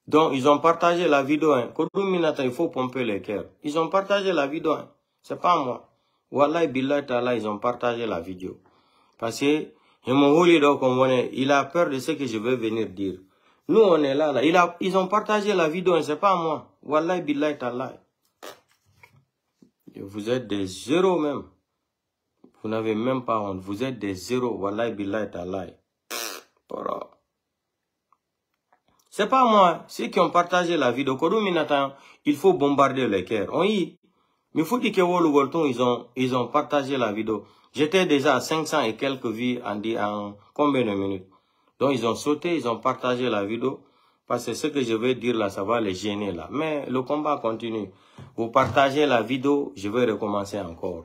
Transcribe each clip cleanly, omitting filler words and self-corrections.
Donc, ils ont partagé la vidéo. Hein. Il faut pomper les cœurs. Ils ont partagé la vidéo. Hein. C'est pas moi. Wallahi, billahi ta'ala, ils ont partagé la vidéo. Parce que, il a peur de ce que je vais venir dire. Nous, on est là. Ils ont partagé la vidéo. C'est pas moi. Wallahi, billahi ta'ala. Vous êtes des zéros même. Vous n'avez même pas honte. Vous êtes des zéros. Wallahi, billahi ta'ala. C'est pas moi, ceux qui ont partagé la vidéo. Il faut bombarder les cœurs. Oui, mais il faut dire que ils ont partagé la vidéo. J'étais déjà à 500 et quelques vues en combien de minutes. Donc ils ont sauté, ils ont partagé la vidéo. Parce que ce que je vais dire là, ça va les gêner là. Mais le combat continue. Vous partagez la vidéo, je vais recommencer encore.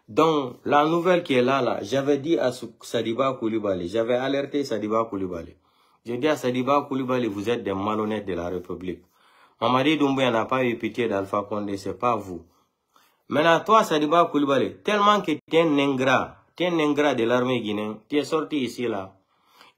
Donc la nouvelle qui est là, j'avais dit à Sadiba Koulibaly, j'avais alerté Sadiba Koulibaly. Je dis à Sadiba Koulibaly, vous êtes des malhonnêtes de la République. Mamadi Doumbouya n'a pas eu pitié d'Alpha Condé, c'est pas vous. Maintenant, toi, Sadiba Koulibaly, tellement que tu es un ingrat de l'armée guinéenne, tu es sorti ici, là.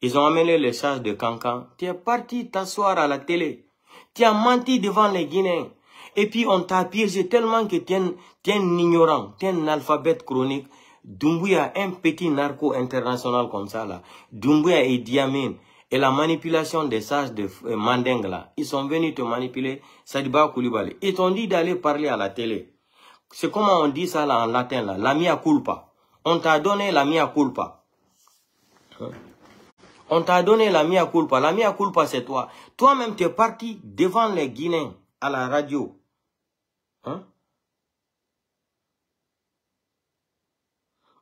Ils ont amené les charges de Cancan. Tu es parti t'asseoir à la télé. Tu as menti devant les Guinéens. Et puis, on t'a piégé tellement que tu es un ignorant, tu es un alphabète chronique. Doumbouya, un petit narco international comme ça, là. Doumbouya et Diamine. Et la manipulation des sages de Mandeng, là, ils sont venus te manipuler, Sadiba Koulibaly. Ils t'ont dit d'aller parler à la télé. C'est comment on dit ça là en latin, là, la mia culpa. On t'a donné la mia culpa. Hein? On t'a donné la mia culpa. La mia culpa, c'est toi. Toi-même, tu es parti devant les Guinéens à la radio. Hein?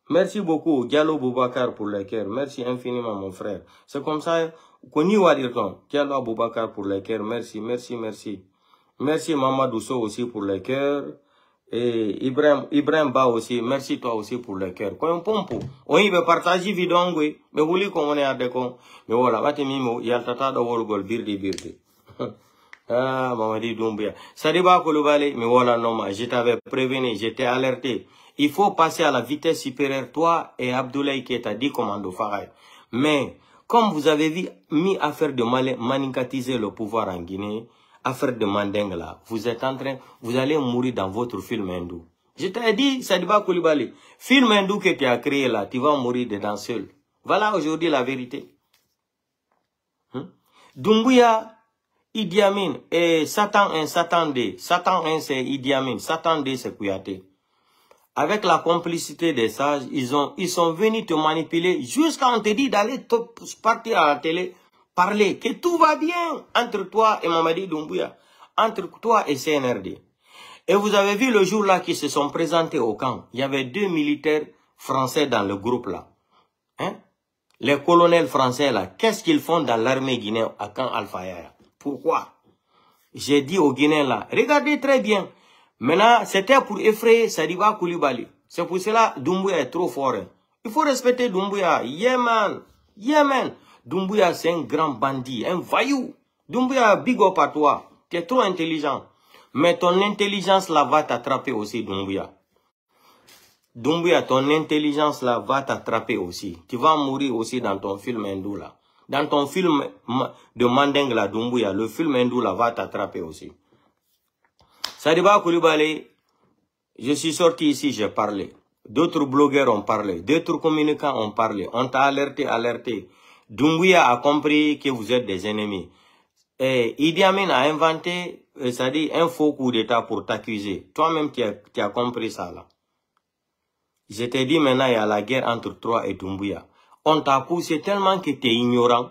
Merci beaucoup, Diallo Boubacar, pour les cœurs. Merci infiniment, mon frère. C'est comme ça, Koni Wadirton, Diallo Boubacar pour les cœurs. Merci, merci, merci. Merci, Mamadou Sow aussi pour les cœurs. Et Ibrahim Ba aussi. Merci toi aussi pour les cœurs. Quand on pompe, on y veut partager vidéo, mais vous voulez qu'on est à décon. Mais voilà, Batemimo, il y a le tata de Wolgol, birdi. Ah, Mamadi Doumbouya. Sadiba Koulibaly, mais voilà, non, je t'avais prévenu, j'étais alerté. Il faut passer à la vitesse supérieure, toi et Abdoulaye Keita, dit commando Faray. Mais, comme vous avez mis à faire de manicatiser le pouvoir en Guinée, à faire de mandingue là, vous êtes en train, vous allez mourir dans votre film hindou. Je t'ai dit, Sadiba Koulibaly, film hindou que tu as créé là, tu vas mourir dedans seul. Voilà aujourd'hui la vérité. Doumbouya, Idi Amin et Satan 1, Satan 2. Satan 1 c'est Idi Amin, Satan 2 c'est Kouyaté. Avec la complicité des sages, ils sont venus te manipuler jusqu'à on te dit d'aller partir à la télé, parler, que tout va bien entre toi et Mamadi Doumbouya, entre toi et CNRD. Et vous avez vu le jour là qu'ils se sont présentés au camp, il y avait 2 militaires français dans le groupe là. Hein? Les colonels français là, qu'est-ce qu'ils font dans l'armée guinéenne à camp Alpha Yaya? Pourquoi? J'ai dit aux Guinéens là, regardez très bien. Maintenant, c'était pour effrayer Sadiba Koulibaly. C'est pour cela Doumbouya est trop fort. Il faut respecter Doumbouya. Yemen. Doumbouya, c'est un grand bandit, un voyou. Doumbouya, big up à toi. Tu es trop intelligent. Mais ton intelligence là va t'attraper aussi, Doumbouya. Doumbouya, ton intelligence là va t'attraper aussi. Tu vas mourir aussi dans ton film hindou là. Dans ton film de Mandeng là, Doumbouya, le film hindou là va t'attraper aussi. Sadiba Koulibaly, je suis sorti ici, j'ai parlé. D'autres blogueurs ont parlé. D'autres communicants ont parlé. On t'a alerté. Doumbouya a compris que vous êtes des ennemis. Et Idi Amin a inventé, c'est-à-dire un faux coup d'état pour t'accuser. Toi-même, tu as compris ça là. Je t'ai dit maintenant, il y a la guerre entre toi et Doumbouya. On t'a poussé tellement que tu es ignorant.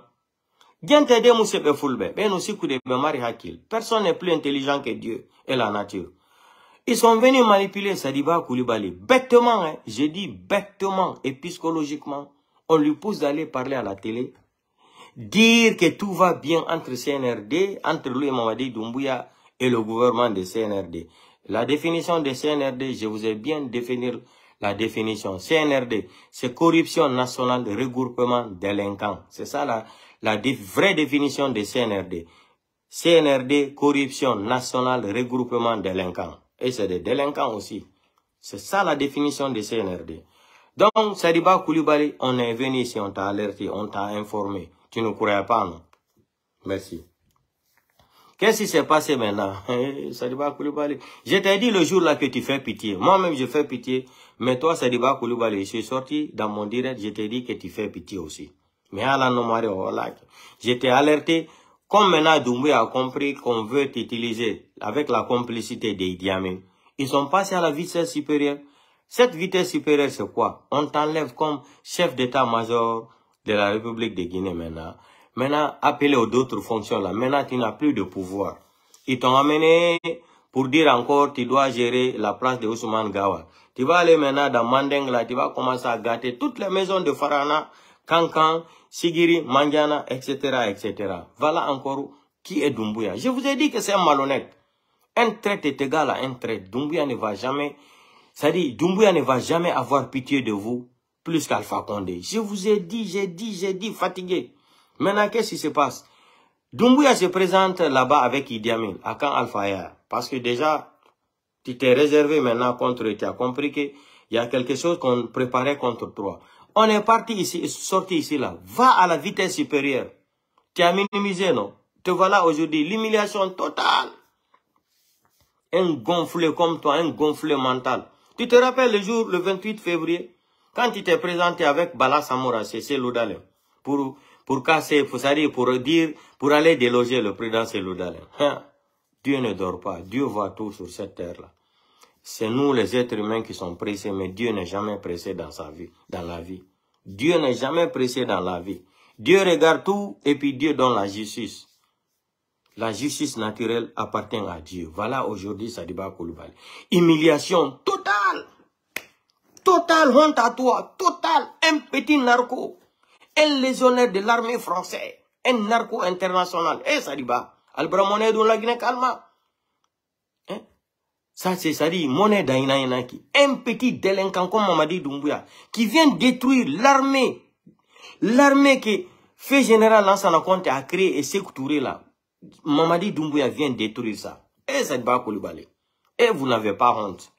Personne n'est plus intelligent que Dieu et la nature. Ils sont venus manipuler Sadiba Koulibaly. Bêtement, hein. J'ai dit bêtement et psychologiquement. On lui pousse d'aller parler à la télé. Dire que tout va bien entre CNRD, entre lui et Mamadi Doumbouya et le gouvernement de CNRD. La définition de CNRD, je vous ai bien défini la définition. CNRD, c'est corruption nationale de regroupement délinquants. C'est ça la vraie définition de CNRD. CNRD, corruption nationale, regroupement délinquants. Et c'est des délinquants aussi. C'est ça la définition de CNRD. Donc, Sadiba Koulibaly, on est venu ici, on t'a alerté, on t'a informé. Tu ne croyais pas, non? Merci. Qu'est-ce qui s'est passé maintenant? Sadiba Koulibaly. Je t'ai dit le jour là que tu fais pitié. Moi-même, je fais pitié. Mais toi, Sadiba Koulibaly, je suis sorti dans mon direct, je t'ai dit que tu fais pitié aussi. Mais à la nomade, je t'ai alerté. Comme maintenant Doumbouya a compris qu'on veut t'utiliser avec la complicité des Idi Amin, ils sont passés à la vitesse supérieure. Cette vitesse supérieure, c'est quoi? On t'enlève comme chef d'état-major de la République de Guinée maintenant. Maintenant, appelé aux d'autres fonctions là. Maintenant, tu n'as plus de pouvoir. Ils t'ont amené pour dire encore, tu dois gérer la place de Ousmane Gawa. Tu vas aller maintenant dans Mandeng là, tu vas commencer à gâter toutes les maisons de Farana, Kankan, Sigiri, Mandiana, etc., etc. Voilà encore qui est Doumbouya. Je vous ai dit que c'est un malhonnête. Un traite est égal à un traite. Doumbouya ne va jamais, c'est-à-dire, Doumbouya ne va jamais avoir pitié de vous plus qu'Alpha Condé. Je vous ai dit, j'ai dit, fatigué. Maintenant, qu'est-ce qui se passe? Doumbouya se présente là-bas avec Idi Amin, à Camp Al-Fayar. Parce que déjà, tu t'es réservé maintenant contre, tu as compris qu'il y a quelque chose qu'on préparait contre toi. On est parti ici, sorti ici là. Va à la vitesse supérieure. Tu as minimisé, non? Te voilà aujourd'hui, l'humiliation totale. Un gonflé comme toi, un gonflé mental. Tu te rappelles le jour, le 28 février, quand tu t'es présenté avec Bala Samoura, c'est Seloudalem, pour casser, pour dire, pour aller déloger le président Seloudalem. Dieu ne dort pas, Dieu voit tout sur cette terre-là. C'est nous les êtres humains qui sommes pressés, mais Dieu n'est jamais pressé dans sa vie, dans la vie. Dieu n'est jamais pressé dans la vie. Dieu regarde tout et puis Dieu donne la justice. La justice naturelle appartient à Dieu. Voilà aujourd'hui Sadiba Koulibaly. Humiliation totale. Totale honte à toi. Totale. Un petit narco. Un légionnaire de l'armée française. Un narco international. Eh Sadiba. Albra monnaie de la Guinée calma. Ça, c'est ça dit, monnaie d'Aïnaïnaki. Un petit délinquant comme Mamadi Doumbouya, qui vient détruire l'armée. L'armée que fait général Lansana Conté a créé et sécuré là. Mamadi Doumbouya vient détruire ça. Et Sadiba Koulibaly. Et vous n'avez pas honte.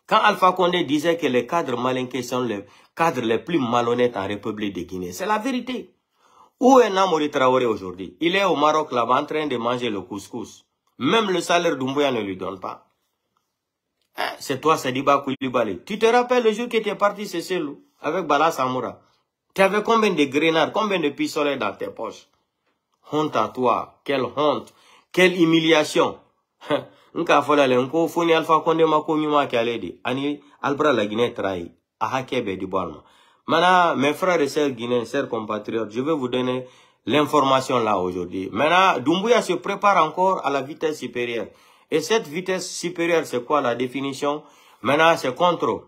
Quand Alpha Condé disait que les cadres malinqués sont les cadres les plus malhonnêtes en République de Guinée, c'est la vérité. Où est Namori Traoré aujourd'hui? Il est au Maroc là-bas en train de manger le couscous. Même le salaire d'Umbuya ne lui donne pas. C'est toi, Sadiba Koulibaly. Tu te rappelles le jour que tu es parti, c'est Selou, avec Bala Samoura. Tu avais combien de grenades, combien de pistolets dans tes poches? Honte à toi. Quelle honte. Quelle humiliation. Nka folale, nko foni Alpha Condé mako nyuma kaledi. Ani albra la Guinée trahi. Ahakebe di boalma. Maintenant, mes frères et sœurs guinéens, chers compatriotes, je vais vous donner l'information là aujourd'hui. Maintenant, Doumbouya se prépare encore à la vitesse supérieure. Et cette vitesse supérieure, c'est quoi la définition? Maintenant, c'est contre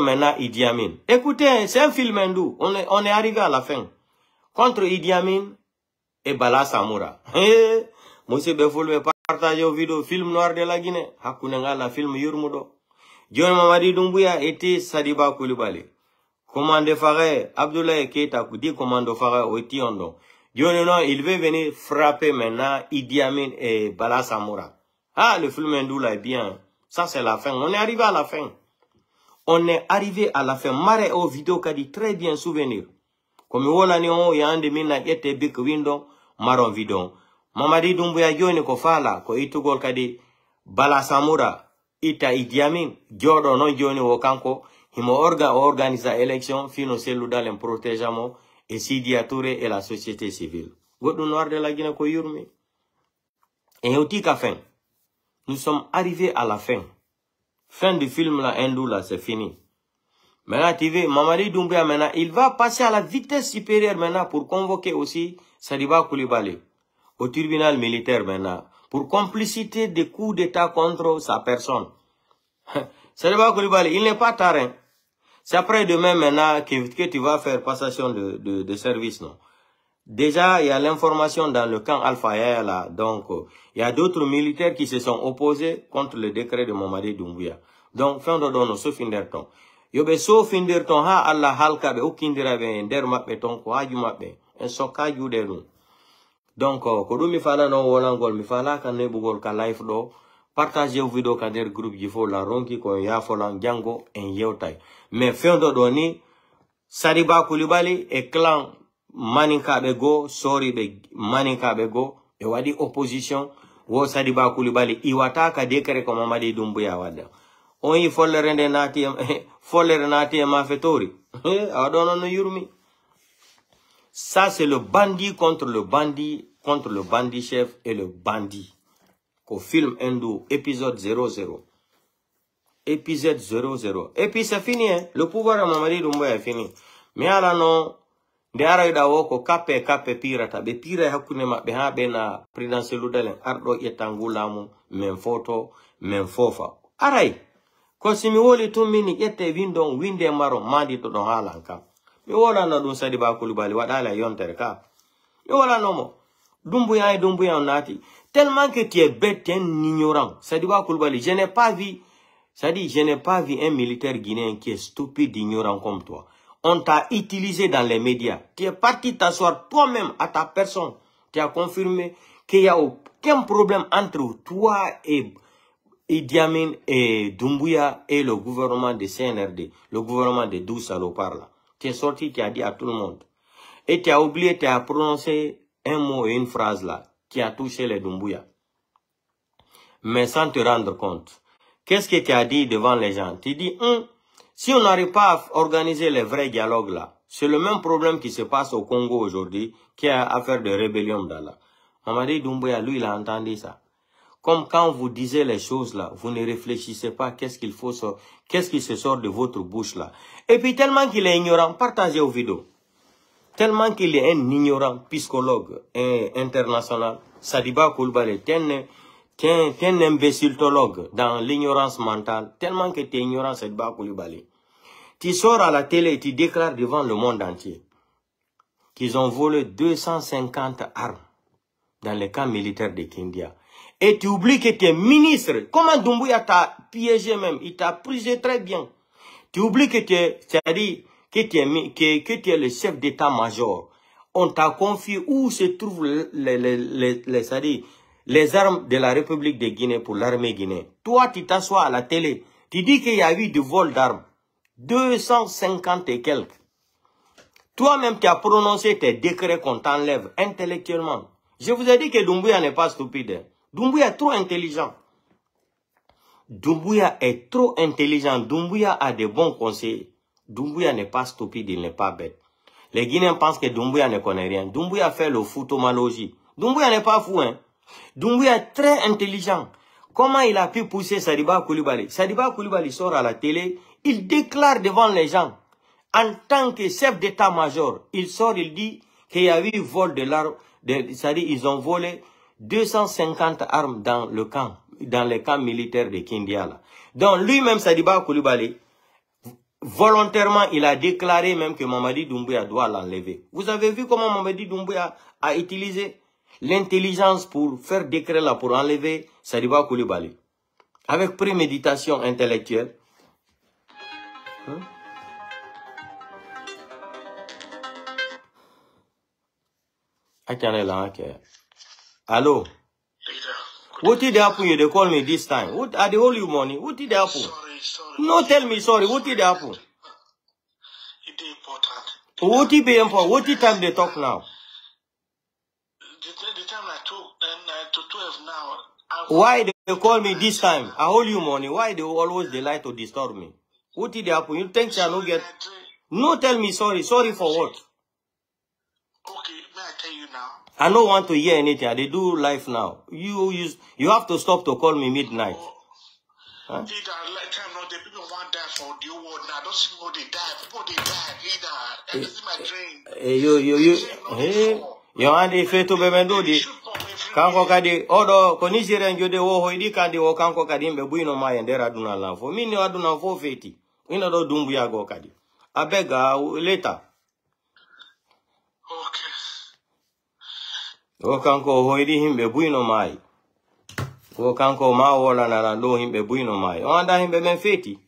maintenant Idi Amin. Écoutez, c'est un film hindou. On est arrivé à la fin. Contre Idi Amin et Bala Samoura. Monsieur Befoul va partager aux vidéos film noir de la Guinée. Hakunenga la film Yurmudo. John Mamadi Doumbouya était Sadiba Koulibaly. Commande Faré, Abdoulaye Keita dit commande Faré au Tiondo. Dieu non, il veut venir frapper maintenant Idi Amin et Bala Samoura. Ah, le film hindou là est bien. Ça c'est la fin. On est arrivé à la fin. On est arrivé à la fin. Mare au vidéo qu'a dit très bien souvenir. Comme on a dit, il y a un de mina qui était big window, maron vidéo. Mamadi Doumbouya Dieu ko fala, ko itugol kadi Bala Samoura, ita Idi Amin, Jodo non Dieu wo kanko. Il organise l'élection, fino Seloudalem protégamo, et Sidi Touré et la société civile. Godou noir de la Guinée ko yurmi. Et au tika fin. Nous sommes arrivés à la fin. Fin du film là, hindou là, c'est fini. Maintenant, tu vois, Mamadi Doumbouya maintenant, il va passer à la vitesse supérieure maintenant pour convoquer aussi Sadiba Koulibaly au tribunal militaire maintenant, pour complicité de coups d'état contre sa personne. Sadiba Koulibaly, il n'est pas tarin. C'est après-demain maintenant que tu vas faire passation de service, non? Déjà, il y a l'information dans le camp Al-Fayar là, donc il y a d'autres militaires qui se sont opposés contre le décret de Mamadi Doumbouya. Donc, fin de dono, so finderton. Yobe so finderton ha Allah halkabe o kindirabe nder mabbe ton ko haju mabbe en sokka jude dum. Donc, ko dum mi fala no wolangol mi fala kan ne bugol ka live do. Partagez vos vidéos dans le groupe il faut la ronki ko ya folan jango en yewtay. Mais fin de doni Sadiba Koulibaly et clan maninka be go sorry be maninka be go e wadi opposition wo Sadiba Coulibaly iwataka dekere ko Mamadi Doumbouya wada on yi follere nati ma fetori adono no yurmi. Ça c'est le bandit contre le bandit chef et le bandit. Qu'au film hindou épisode 00. Épisode 00. Et puis c'est fini hein. Le pouvoir de Mamadi Doumbouya est fini. Mais alors non de ara ida woko kape pirata be pira hakune mabbe ha be na présidentiel ludalen ardo yetangulamu men photo men fofa aray ko simi woli to mini yette winde maro mandi to don halanka mi wala na dum Sadiba Coulibaly wadala yontere ka mi wala no mo Doumbouya nati tellement que tu es bête un ignorant Sadiba Coulibaly je n'ai pas vu un militaire guinéen qui est stupide ignorant comme toi. On t'a utilisé dans les médias. Tu es parti t'asseoir toi-même à ta personne. Tu as confirmé qu'il n'y a aucun problème entre toi et Idi Amin et Doumbouya et le gouvernement de CNRD, le gouvernement de 12 salopards là. Tu es sorti, tu as dit à tout le monde. Et tu as oublié, tu as prononcé un mot et une phrase là qui a touché les Doumbouya. Mais sans te rendre compte. Qu'est-ce que tu as dit devant les gens? Tu dis, si on n'arrive pas à organiser les vrais dialogues là, c'est le même problème qui se passe au Congo aujourd'hui, qui a affaire de rébellion dans là. Mamadi Doumbouya, lui, il a entendu ça. Comme quand vous disiez les choses là, vous ne réfléchissez pas qu'est-ce qui se sort de votre bouche là. Et puis tellement qu'il est ignorant, partagez aux vidéos. Tellement qu'il est un ignorant psychologue international, Sadiba Coulibaly, t'es un imbéciltologue dans l'ignorance mentale, tellement que tu es ignorant, Sadiba Coulibaly. Tu sors à la télé et tu déclares devant le monde entier qu'ils ont volé 250 armes dans les camps militaires de Kindia. Et tu oublies que tu es ministre. Comment Doumbouya t'a piégé même? Il t'a prisé très bien. Tu oublies que tu es le chef d'état-major. On t'a confié où se trouvent les armes de la République de Guinée pour l'armée guinéenne. Toi, tu t'assois à la télé. Tu dis qu'il y a eu de vol d'armes. 250 et quelques. Toi-même, tu as prononcé tes décrets qu'on t'enlève intellectuellement. Je vous ai dit que Doumbouya n'est pas stupide. Doumbouya est trop intelligent. Doumbouya est trop intelligent. Doumbouya a de bons conseils. Doumbouya n'est pas stupide, il n'est pas bête. Les Guinéens pensent que Doumbouya ne connaît rien. Doumbouya fait le foutomalogie. Doumbouya n'est pas fou, hein. Doumbouya est très intelligent. Comment il a pu pousser Sadiba Coulibaly? Sadiba Coulibaly sort à la télé, il déclare devant les gens, en tant que chef d'état-major, il sort, il dit qu'il y a eu vol de l'arme, c'est-à-dire ils ont volé 250 armes dans les camps militaires de Kindia. Donc lui-même, Sadiba Coulibaly, volontairement, il a déclaré même que Mamadi Doumbouya doit l'enlever. Vous avez vu comment Mamadi Doumbouya a utilisé l'intelligence pour faire décret là, pour enlever Sadiba Coulibaly. Avec préméditation intellectuelle. Hello. What did happen? You they call me this time. What are they hold you money? What did happen? Sorry. No, tell me sorry. What did happen? It is important. What did be important? What did time they talk now? The time I took and to 12 now. Why they call me this time? I hold you money. Why they always they like to disturb me? What did happen? You think I don't get? No, tell me sorry. Sorry for what? Okay, may I tell you now? I don't want to hear anything. They do live now. You have to stop to call me midnight. Huh? The people want that for the world now. Those people they die. People they die. Either. This is my dream. You want the faith to be mendodi? Kanko kadi odo konishire njode wo hoidi kadi wo kanko kadi mbe buino ma yendera duna la fo. Mini waduna fo feti. Ino do Doumbouya go kadi. Abega later. Okay. Wo kanko hoidi himbe buino mai. Wo kanko ma wola na lando himbe buino mai. Onda himbe men feti.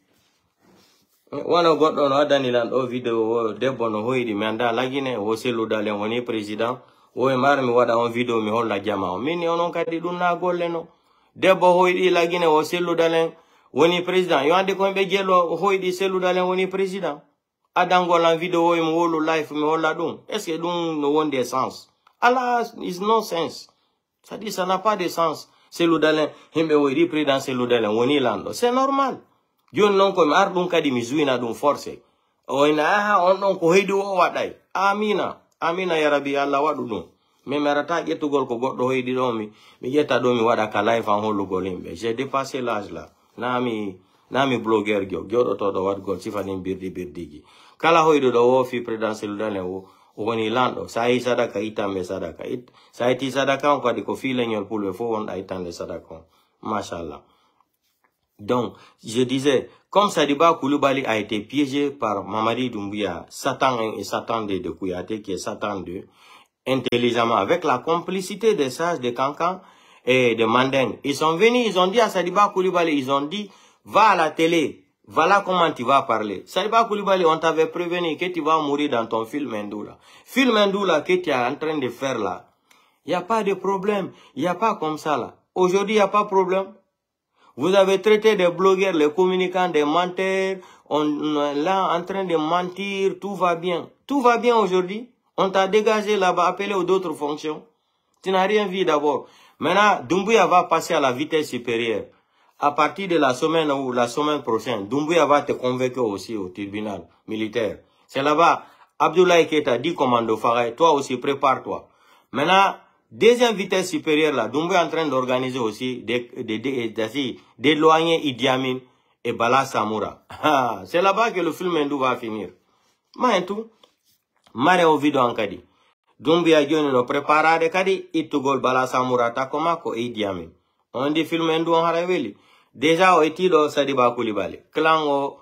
Wana goddo no adani lan o video debbo no hoidi mi anda lagine wo seludale woni president wo e marmi wada on video mi holla jama mini onon kadi dum na golle no debbo hoidi lagine wo seludale woni president yo ande ko be jelo hoidi seludale woni president Adango la vidéo et mon life me hola donc. Est-ce que donc no one des sens? Allah is no sense. Ça dit ça n'a pas de sens. C'est l'odalen, himbe oui président c'est l'odalen woni lando. C'est normal. Dieu non comme ardun kadi mizuina dum forcé. Oina on non ko heydi o waday. Amina. Amina ya rabbi Allah wadu dum. Mais merata getugol ko goddo heydi do mi yetta do mi wada ka life en holugol himbe. J'ai dépassé l'âge là. Nami blogueur gyodo to do wat gol sifani birdi. Kala hoydo do wo fi président c'est l'odalen wo woni lando sa yi sadaka itambe sadaka sa iti sadaka on ko file nyol pour le fo on itande sadaka machallah. Donc je disais comme Sadiba Koulibaly a été piégé par Mamadi Doumbouya, Satan 1 et Satan 2 de Kouyaté qui est Satan 2 intelligemment avec la complicité des sages de Kankan et de Mandeng, ils sont venus, ils ont dit à Sadiba Koulibaly, ils ont dit va à la télé. Voilà comment tu vas parler. Sadiba Koulibaly, on t'avait prévenu que tu vas mourir dans ton film Ndoula. Film Ndoula que tu es en train de faire là. Il n'y a pas de problème. Il n'y a pas comme ça là. Aujourd'hui, il n'y a pas de problème. Vous avez traité des blogueurs, les communicants, des menteurs. On est là en train de mentir. Tout va bien. Tout va bien aujourd'hui. On t'a dégagé là-bas, appelé aux d'autres fonctions. Tu n'as rien vu d'abord. Maintenant, Doumbouya va passer à la vitesse supérieure. À partir de la semaine ou la semaine prochaine, Doumbouya va te convoquer aussi au tribunal militaire. C'est là-bas, Abdoulaye Keita dit commando Faray, toi aussi prépare-toi. Maintenant, deuxième vitesse supérieure là, Doumbouya est en train d'organiser aussi d'éloigner Idi Amin et Bala Samoura. C'est là-bas que le film Ndou va finir. Maintenant, Mare Ovido Ankadi. Doumbouya Dione no prépara de Kadi, Itugol Bala Samoura Takomako et Idi Amin. On dit film Ndou en Haraveli. Déjà, on est dans Sadiba Koulibaly. Clan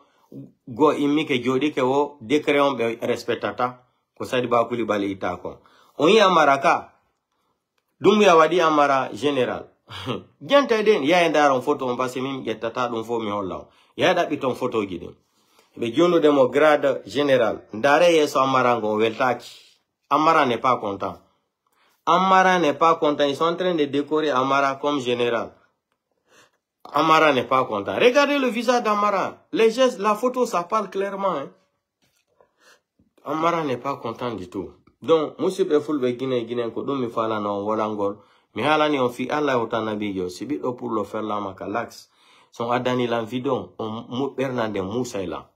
go imi ke jodi ke wo décret on respectata ko Sadiba Koulibaly itako. On y amaraka. Doumbouya wadi amara général. Gente den ya ndaron photo on passe mim yettata dum fo mi holla. Ya da biton photo gidi. Be jono de mo grade général. Ndare yeso amara ngo weltaki. Amara n'est pas content. Amara n'est pas content. Ils sont en train de décorer Amara comme général. Amara n'est pas content. Regardez le visage d'Amara. Les gestes, la photo, ça parle clairement. Hein. Amara n'est pas content du tout. Donc, monsieur Befulbe Guinée, ko do mi fala non wolangol. Mi hala ni on fi Allah otanabi yo. Sibi pour le faire la makalax. Son adani lan vidon. On Bernard Moussa ila.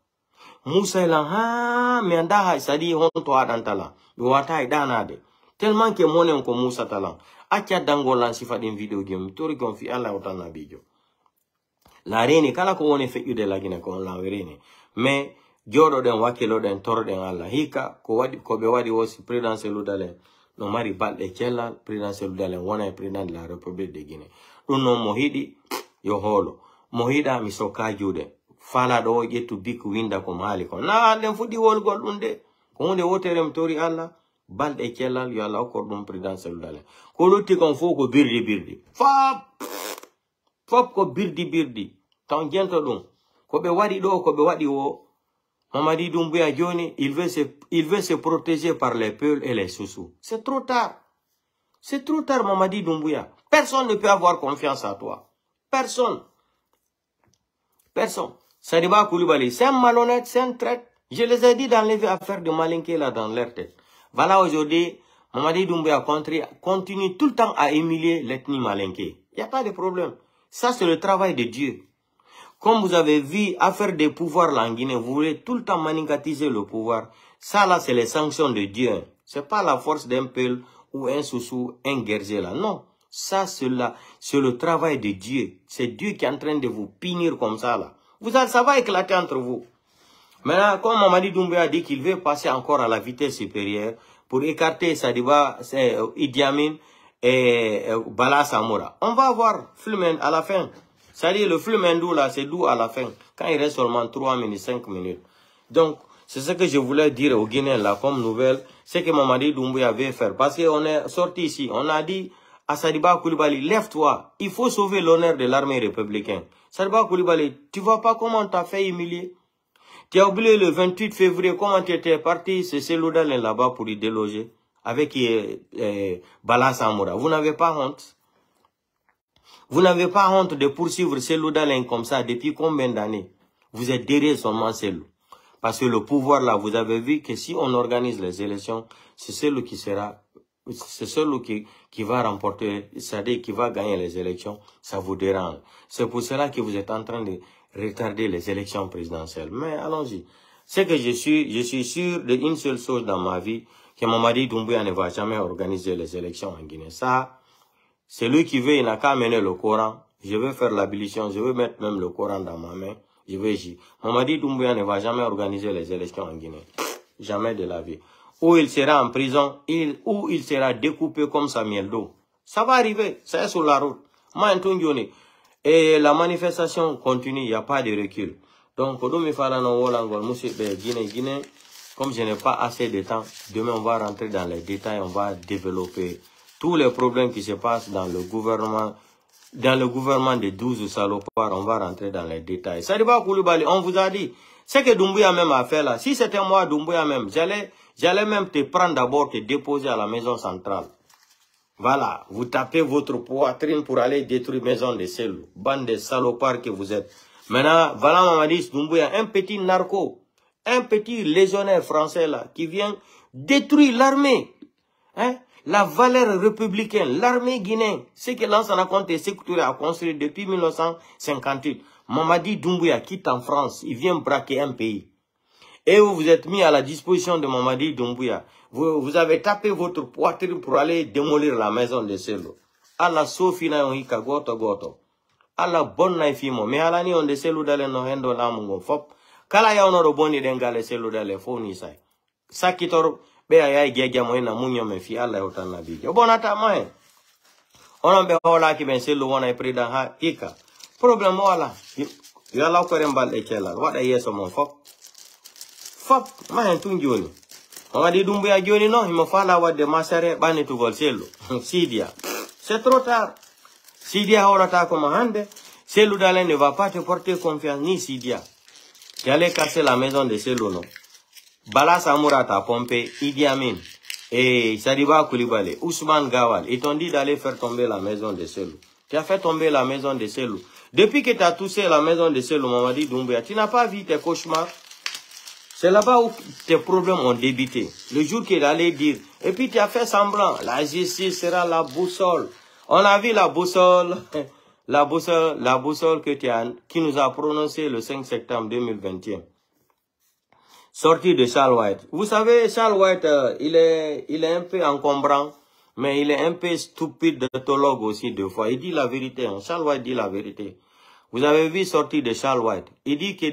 Moussa ila ha mi andaha sadi hon to adantala. Wata idanade. Tellement que mon on ko Moussa talan. Akia dangolan si fadin video game. Tori kon fi Allah otanabi yo. La reine kala ko woni feƴƴude lagina ko on lawirine mais jodo den wakilo den torden Allah hika ko wadi ko be wadi wosi président Lodalen no mari balde cellal président Lodalen wona président de la République de Guinée dum non mo hidi yo holo mo hida mi soka jude fala do ƴettu bik winda ko mali ko na den fudi wolgol dum de ko hunde woterem tori Allah balde cellal yo Allah ko dum président Lodalen ko lutti kon fo ko birdi fop ko birdi tan gento dum ko be wadi do ko be wadi wo Mamadi Doumbouya joni il veut se protéger par les peuls et les sous-sous. C'est trop tard Mamadi Doumbouya. Personne ne peut avoir confiance à toi. Personne. Sadiba Koulibaly, c'est un malhonnête, c'est un traître. Je les ai dit d'enlever affaire de malinquer là dans leur tête. Voilà aujourd'hui Mamadi Doumbouya continue tout le temps à humilier l'ethnie malinquée. Il n'y a pas de problème. Ça, c'est le travail de Dieu. Comme vous avez vu, affaire des pouvoirs là en Guinée, vous voulez tout le temps manicatiser le pouvoir. Ça, là, c'est les sanctions de Dieu. C'est pas la force d'un peul ou un sous-sous, un guerrier là. Non. Ça, c'est le travail de Dieu. C'est Dieu qui est en train de vous punir comme ça là. Ça va éclater entre vous. Maintenant, comme Mamadi Doumbouya a dit qu'il veut passer encore à la vitesse supérieure pour écarter Sadiba, Idi Amin et Bala Samoura. On va voir film à la fin. C'est-à-dire le film Ndou là, c'est doux à la fin. Quand il reste seulement 3 minutes, 5 minutes. Donc, c'est ce que je voulais dire aux Guinéens là comme nouvelle. C'est que Mamadi Doumbouya veut faire. Parce qu'on est sorti ici. On a dit à Sadiba Koulibaly, lève-toi. Il faut sauver l'honneur de l'armée républicaine. Sadiba Koulibaly, tu vois pas comment t'as fait humilier? Tu as oublié le 28 février, comment tu étais parti, c'est Lodalen là-bas pour y déloger. Avec Bala Samoura. Vous n'avez pas honte? Vous n'avez pas honte de poursuivre Cellou Dalein comme ça depuis combien d'années? Vous êtes derrière seulement Cellou. Parce que le pouvoir là, vous avez vu que si on organise les élections, c'est celui qui sera, c'est celui qui va remporter, c'est-à-dire qui va gagner les élections, ça vous dérange. C'est pour cela que vous êtes en train de retarder les élections présidentielles. Mais allons-y. C'est que je suis sûr d'une seule chose dans ma vie, que Mamadi Doumbouya ne va jamais organiser les élections en Guinée. Ça, c'est lui qui veut, il n'a qu'à amener le Coran. Je vais faire l'abolition, je vais mettre même le Coran dans ma main. Je vais dire, Mamadi Doumbouya ne va jamais organiser les élections en Guinée. Jamais de la vie. Ou il sera en prison, ou il sera découpé comme Samuel Doe. Ça va arriver, ça est sur la route. Et la manifestation continue, il n'y a pas de recul. Donc, Guinée, comme je n'ai pas assez de temps, demain on va rentrer dans les détails, on va développer tous les problèmes qui se passent dans le gouvernement de 12 salopards, on va rentrer dans les détails. Sadiba Koulibaly, on vous a dit, c'est que Doumbouya même a fait là. Si c'était moi, Doumbouya même, j'allais même te prendre d'abord, te déposer à la maison centrale. Voilà, vous tapez votre poitrine pour aller détruire maison de Selou. Bande de salopards que vous êtes. Maintenant, voilà Mamadi Doumbouya, un petit narco, un petit légionnaire français là, qui vient détruire l'armée. Hein? La valeur républicaine, l'armée guinéenne, ce que Lansana Conté Sékou Touré a construit depuis 1958. Mamadi Doumbouya quitte en France, il vient braquer un pays. Et vous êtes mis à la disposition de Mamadi Doumbouya. Vous avez tapé votre poitrine pour aller démolir la maison de Selou. Allah Sofina Yonhika Goto Goto. Allah bonne naifimo. Mais alani on de Selou dale no hendo la mungo fop. Kala ya ono boni dengale Selou dale foni sai. Sakitor be ayai geja moina munyo me fi Allah yotan nabi. Bonata moe. Onon be hola ki ben Selou wona e prida ha ika. Problem wala. Yala ko rembal e kela. Wada yeso mon fop. Fop ma entun joni. Mamadi Doumbouya joni non, il me fala wadde masare bani tugol Selou. Sidia. C'est trop tard. Sidia horata comme hande. Selou Dalen ne va pas te porter confiance ni Sidia. Qui allait casser la maison de Selou non. Bala Samoura t'a pompé, Idi Amin et Sadiba Koulibaly, Ousmane Gawal, ils t'ont dit d'aller faire tomber la maison de Selou. Tu as fait tomber la maison de Selou. Depuis que tu as touché la maison de Selou, Mamadi Doumbouya, tu n'as pas vu tes cauchemars. C'est là-bas où tes problèmes ont débuté. Le jour qu'il allait dire, et puis tu as fait semblant, la justice sera la boussole. On a vu la boussole, la boussole qui nous a prononcé le 5 septembre 2021. Sorti de Charles White. Vous savez, Charles White, il est un peu encombrant, mais il est un peu stupide d'autologue aussi deux fois. Il dit la vérité, hein. Charles White dit la vérité. Vous avez vu sorti de Charles White. Il dit que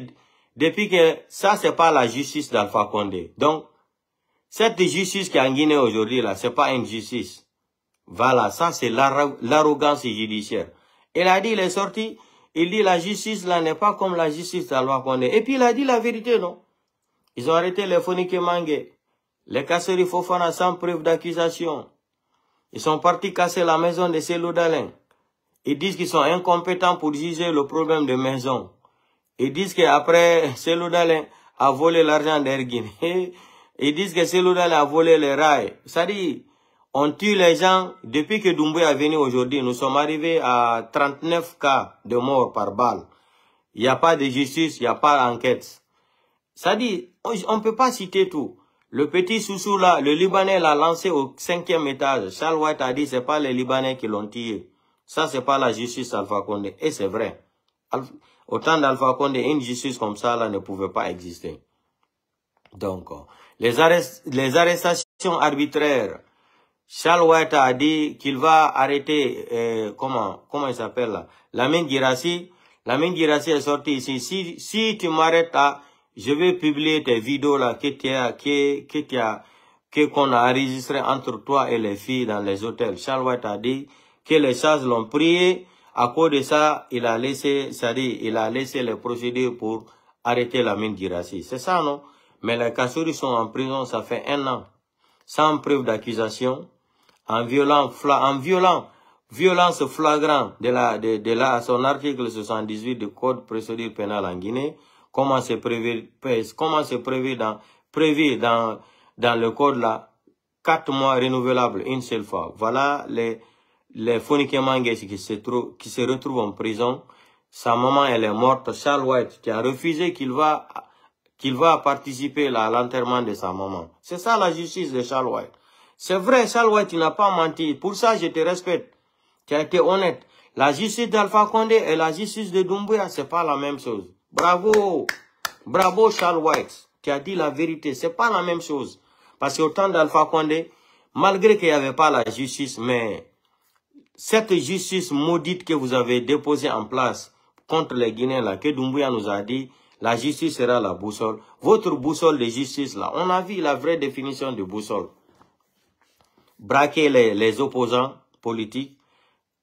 depuis que ça, c'est pas la justice d'Alpha Condé. Donc, cette justice qui est en Guinée aujourd'hui, là, c'est pas une justice. Voilà, ça, c'est l'arrogance judiciaire. Il a dit, il est sorti, il dit la justice, là, n'est pas comme la justice d'Alpha Condé. Et puis, il a dit la vérité, non? Ils ont arrêté les Fonike Mangé, les Kasseri Fofana sans preuve d'accusation. Ils sont partis casser la maison de Selou Dalen. Ils disent qu'ils sont incompétents pour juger le problème de maison. Ils disent qu'après, Selou Dalen a volé l'argent d'Air Guinée. Ils disent que Selou Dalen a volé les rails. C'est-à-dire, on tue les gens. Depuis que Doumbouya est venu aujourd'hui, nous sommes arrivés à 39 cas de morts par balle. Il n'y a pas de justice, il n'y a pas d'enquête. C'est-à-dire, on ne peut pas citer tout. Le petit Soussou là, le Libanais l'a lancé au 5e étage. Charles White a dit, c'est pas les Libanais qui l'ont tué. Ça, c'est pas la justice Alpha Condé. Et c'est vrai. Au temps d'Alpha Condé, une justice comme ça là ne pouvait pas exister. Donc, les arrestations arbitraires. Charles White a dit qu'il va arrêter, comment il s'appelle là? Lamine Guirassy. Lamine Guirassy est sorti ici. Si tu m'arrêtes là, je vais publier tes vidéos là qu'on a enregistrées entre toi et les filles dans les hôtels. Charles White a dit que les charges l'ont prié. À cause de ça, il a laissé les procédures pour arrêter Lamine Guirassy. C'est ça, non? Mais les Kassouri sont en prison, ça fait 1 an. Sans preuve d'accusation. En violence flagrant de son article 78 du Code procédure pénale en Guinée. Comment c'est prévu dans le code là, 4 mois renouvelables une seule fois. Voilà les Fonike Mangé qui se retrouvent en prison. Sa maman, elle est morte. Charles White, qui a refusé qu'il va qu'il va participer à l'enterrement de sa maman. C'est ça la justice de Charles White. C'est vrai, Charles White, il n'a pas menti. Pour ça, je te respecte. Tu as été honnête. La justice d'Alpha Condé et la justice de Doumbouya, c'est pas la même chose. Bravo. Bravo, Charles White. Tu as dit la vérité. C'est pas la même chose. Parce qu'au temps d'Alpha Condé, malgré qu'il n'y avait pas la justice, mais cette justice maudite que vous avez déposée en place contre les Guinéens, là, que Doumbouya nous a dit, la justice sera la boussole. Votre boussole de justice, là, on a vu la vraie définition de boussole. Braquer les opposants politiques,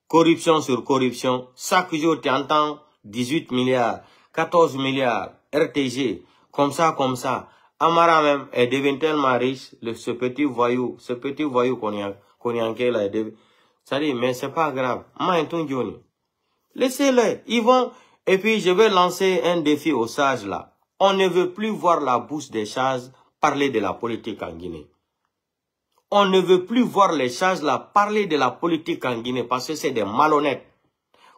corruption sur corruption. Chaque jour, tu entends 18 milliards, 14 milliards, RTG, comme ça. Amara même est devenu tellement riche, ce petit voyou Konyanké là, ça dit, mais c'est pas grave. Laissez-les, ils vont. Et puis, je vais lancer un défi aux sages là. On ne veut plus voir la bouche des sages parler de la politique en Guinée. On ne veut plus voir les sages là parler de la politique en Guinée parce que c'est des malhonnêtes.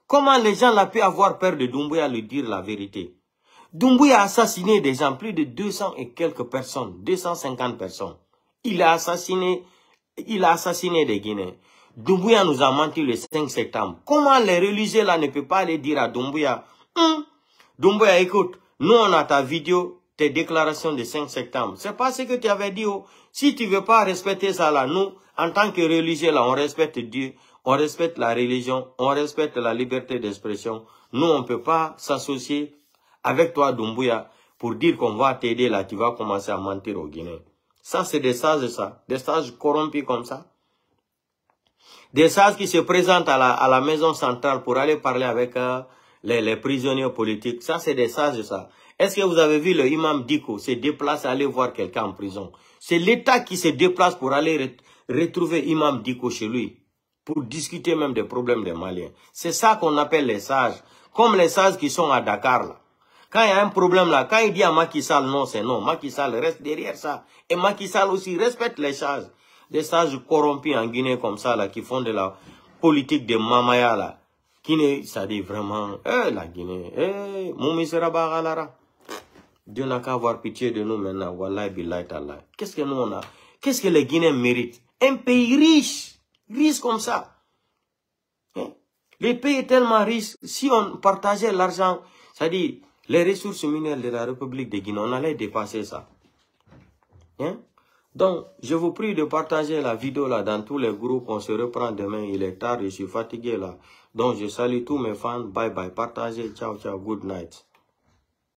Comment les gens là pu avoir peur de Doumbouya lui dire la vérité? Doumbouya a assassiné des gens, plus de 200 et quelques personnes, 250 personnes. Il a assassiné des Guinéens. Doumbouya nous a menti le 5 septembre. Comment les religieux là ne peuvent pas aller dire à Doumbouya, Doumbouya, écoute, nous on a ta vidéo, tes déclarations de 5 septembre. C'est pas ce que tu avais dit. Oh. Si tu veux pas respecter ça là, nous, en tant que religieux là, on respecte Dieu, on respecte la religion, on respecte la liberté d'expression. Nous, on peut pas s'associer avec toi, Doumbouya, pour dire qu'on va t'aider là, tu vas commencer à mentir aux Guinéens. Ça, c'est des sages, ça. Des sages corrompus comme ça. Des sages qui se présentent à la maison centrale pour aller parler avec les prisonniers politiques. Ça, c'est des sages, ça. Est-ce que vous avez vu le imam Diko se déplacer aller voir quelqu'un en prison? C'est l'État qui se déplace pour aller retrouver imam Diko chez lui. Pour discuter même des problèmes des Maliens. C'est ça qu'on appelle les sages. Comme les sages qui sont à Dakar, là. Quand il y a un problème là, quand il dit à Macky Sall non, c'est non. Macky Sall reste derrière ça. Et Macky Sall aussi respecte les sages. Des sages corrompus en Guinée comme ça, là, qui font de la politique de Mamaya, là. Qui ne, ça dit vraiment, la Guinée, Moumi Seraba Galara. Dieu n'a qu'à avoir pitié de nous maintenant. Wallahi billahi ta'ala. Qu'est-ce que nous on a? Qu'est-ce que les Guinéens méritent? Un pays riche. Riche comme ça. Hein? Le pays est tellement riche. Si on partageait l'argent, c'est-à-dire les ressources minières de la République de Guinée, on allait dépasser ça. Hein? Donc, je vous prie de partager la vidéo là dans tous les groupes. On se reprend demain. Il est tard, je suis fatigué là. Donc, je salue tous mes fans. Bye bye. Partagez. Ciao, ciao. Good night.